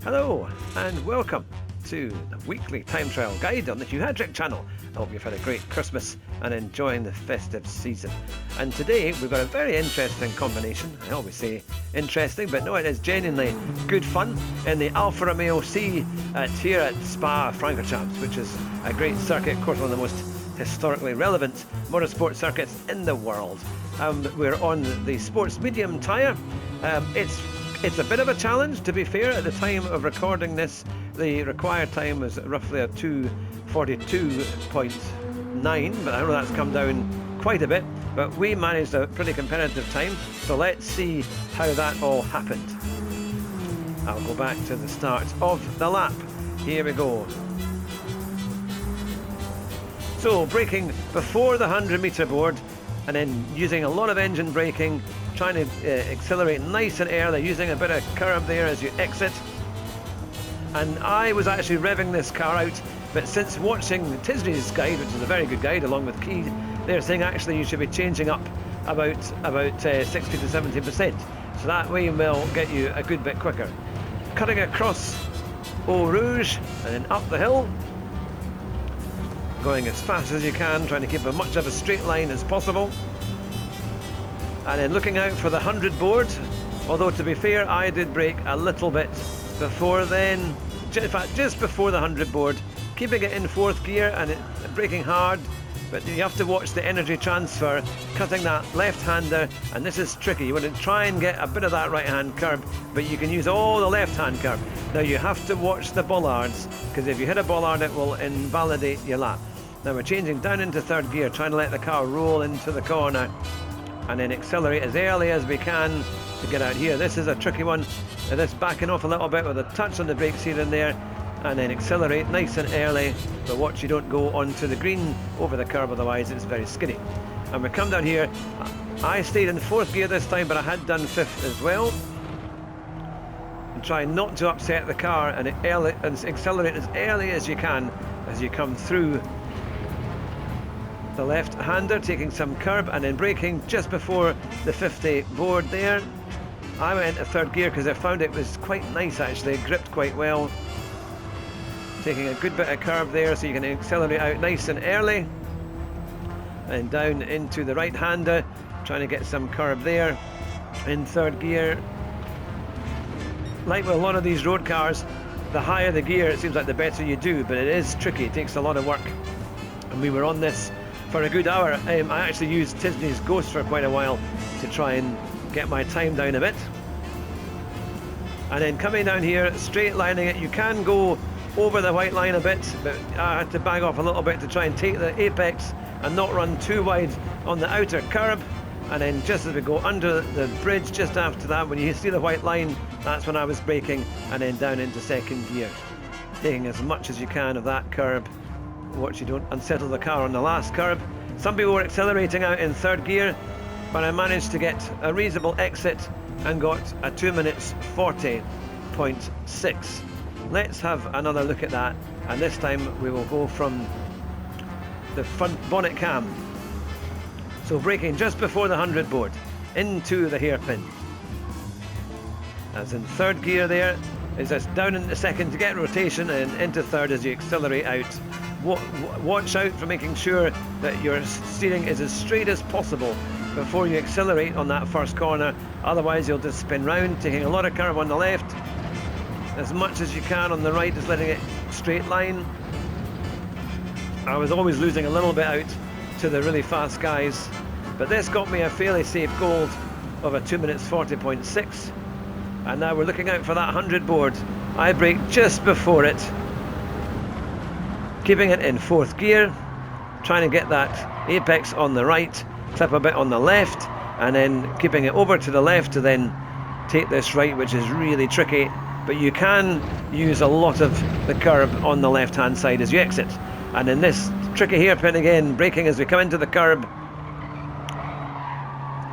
Hello and welcome to the weekly time trial guide on the Hugh Hadrick channel. I hope you've had a great Christmas and enjoying the festive season. And today we've got a very interesting combination. I always say interesting, but no, it is genuinely good fun in the Alfa Romeo C here at Spa-Francorchamps, which is a great circuit, of course one of the most historically relevant motorsport circuits in the world. We're on the sports medium tyre. It's a bit of a challenge, to be fair. At the time of recording this, the required time was roughly a 2:42.9, but I know that's come down quite a bit. But we managed a pretty competitive time, so let's see how that all happened. I'll go back to the start of the lap. Here we go. So braking before the 100-metre board, and then using a lot of engine braking, trying to accelerate nice and early, using a bit of curb there as you exit. And I was actually revving this car out, but since watching Tisney's guide, which is a very good guide along with Key, they're saying actually you should be changing up about 60 to 70%, so that way will get you a good bit quicker. Cutting across Eau Rouge and then up the hill, going as fast as you can, trying to keep as much of a straight line as possible. And then looking out for the 100 board, although to be fair, I did brake a little bit before then, in fact just before the 100 board, keeping it in fourth gear and braking hard, but you have to watch the energy transfer, cutting that left-hander, and this is tricky. You want to try and get a bit of that right-hand curb, but you can use all the left-hand curb. Now you have to watch the bollards, because if you hit a bollard it will invalidate your lap. Now we're changing down into third gear, trying to let the car roll into the corner, and then accelerate as early as we can to get out here. This is a tricky one. This backing off a little bit with a touch on the brakes here and there, and then accelerate nice and early, but watch you don't go onto the green over the curb, otherwise it's very skinny. And we come down here. I stayed in fourth gear this time, but I had done fifth as well. And try not to upset the car and accelerate as early as you can as you come through the left-hander, taking some curb and then braking just before the 50 board there. I went into third gear because I found it was quite nice actually, it gripped quite well. Taking a good bit of curb there so you can accelerate out nice and early. And down into the right-hander, trying to get some curb there in third gear. Like with a lot of these road cars, the higher the gear it seems like the better you do, but it is tricky, it takes a lot of work. And we were on this for a good hour. I actually used Tisney's Ghost for quite a while to try and get my time down a bit. And then coming down here, straight lining it, you can go over the white line a bit, but I had to bag off a little bit to try and take the apex and not run too wide on the outer curb. And then just as we go under the bridge, just after that, when you see the white line, that's when I was braking, and then down into second gear, taking as much as you can of that curb. Watch you don't unsettle the car on the last curb. Some people were accelerating out in third gear, but I managed to get a reasonable exit and got a 2 minutes 40.6. Let's have another look at that, and this time we will go from the front bonnet cam. So braking just before the 100 board into the hairpin. As in third gear there, is just down into second to get rotation and into third as you accelerate out. Watch out for making sure that your steering is as straight as possible before you accelerate on that first corner, otherwise you'll just spin round, taking a lot of curve on the left, as much as you can on the right, just letting it straight line. I was always losing a little bit out to the really fast guys, but this got me a fairly safe gold of a 2 minutes 40.6. And now we're looking out for that 100 board. I braked just before it, keeping it in fourth gear, trying to get that apex on the right, clip a bit on the left, and then keeping it over to the left to then take this right, which is really tricky, but you can use a lot of the curb on the left hand side as you exit. And in this tricky hairpin again, braking as we come into the curb,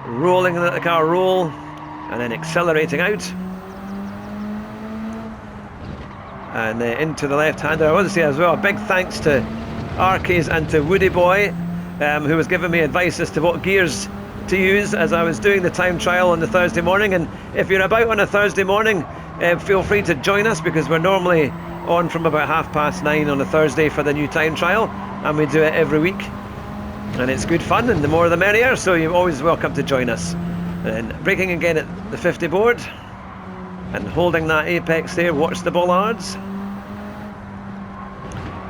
rolling, let the car roll, and then accelerating out. And into the left-hander. I want to say as well a big thanks to Arcades and to Woody Boy, who was giving me advice as to what gears to use as I was doing the time trial on the Thursday morning. And if you're about on a Thursday morning, feel free to join us, because we're normally on from about 9:30 on a Thursday for the new time trial, and we do it every week, and it's good fun, and the more the merrier, so you're always welcome to join us. And braking again at the 50 board, and holding that apex there, watch the bollards,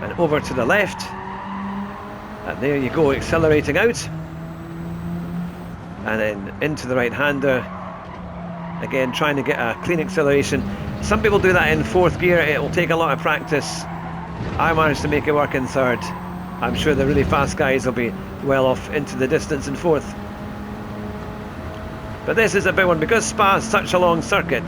and over to the left, and there you go, accelerating out, and then into the right-hander, again trying to get a clean acceleration. Some people do that in fourth gear, it will take a lot of practice. I managed to make it work in third. I'm sure the really fast guys will be well off into the distance in fourth. But this is a big one, because Spa is such a long circuit,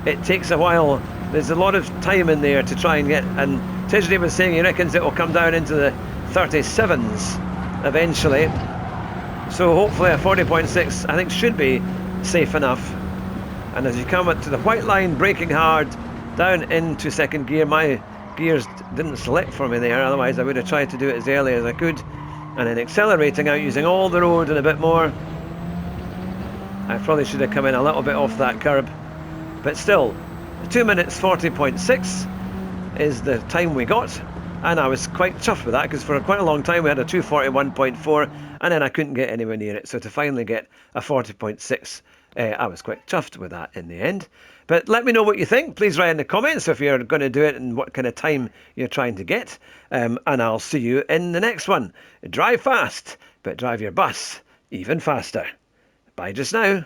it takes a while. There's a lot of time in there to try and get, and Tisdale was saying he reckons it will come down into the 37s eventually. So hopefully a 40.6 I think should be safe enough. And as you come up to the white line, braking hard down into second gear, my gears didn't select for me there, otherwise I would have tried to do it as early as I could. And then accelerating out, using all the road and a bit more. I probably should have come in a little bit off that curb, but still 2 minutes 40.6 is the time we got, and I was quite chuffed with that, because for quite a long time we had a 241.4 and then I couldn't get anywhere near it, so to finally get a 40.6, I was quite chuffed with that in the end. But let me know what you think. Please write in the comments if you're going to do it and what kind of time you're trying to get, and I'll see you in the next one. Drive fast, but drive your bus even faster. Bye just now.